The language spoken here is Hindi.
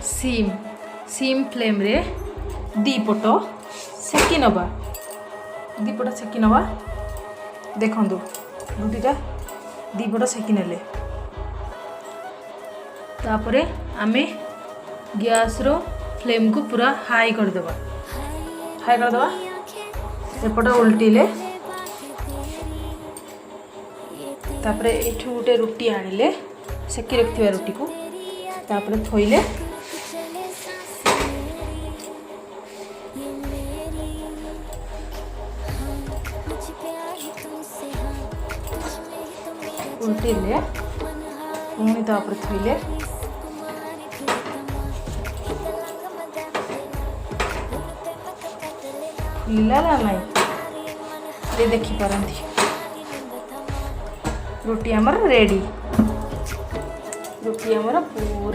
सीम सीम फ्लेम रे दीपट सेकी नवा दीपट सेकी नवा देखु रुटीटा दीपट सेकी नेले तापरे आमे गैस रो फ्लेम को पूरा हाई करदेवा एपट उल्टीले तापरे एठू गोटे रुटी आनिले सेकी रखिथिबा रुटी को तापरे थोइले उल्टीले पुणी तापरे थोइले लीला ना नहीं ये देखी पारंती रोटी आमर रेडी रोटी आमर पूरा